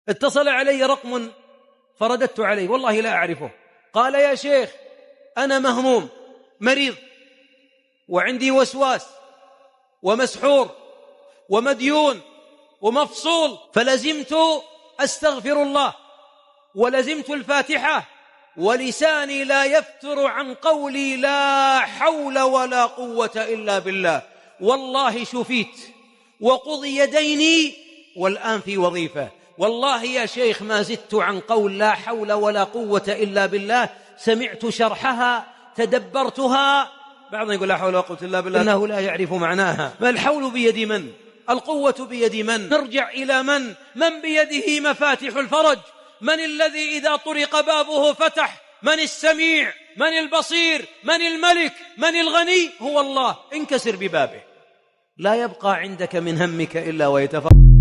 اتصل علي رقم فرددت عليه، والله لا أعرفه. قال: يا شيخ، أنا مهموم مريض وعندي وسواس ومسحور ومديون ومفصول، فلزمت أستغفر الله ولزمت الفاتحة، ولساني لا يفتر عن قولي لا حول ولا قوة إلا بالله. والله شفيت وقضي ديني والآن في وظيفة. والله يا شيخ ما زدت عن قول لا حول ولا قوة إلا بالله، سمعت شرحها تدبرتها. بعضنا يقول لا حول ولا قوة إلا بالله إنه لا يعرف معناها. ما الحول بيد من؟ القوة بيد من؟ نرجع إلى من بيده مفاتيح الفرج؟ من الذي إذا طرق بابه فتح؟ من السميع؟ من البصير؟ من الملك؟ من الغني؟ هو الله. انكسر ببابه، لا يبقى عندك من همك إلا ويتفرج.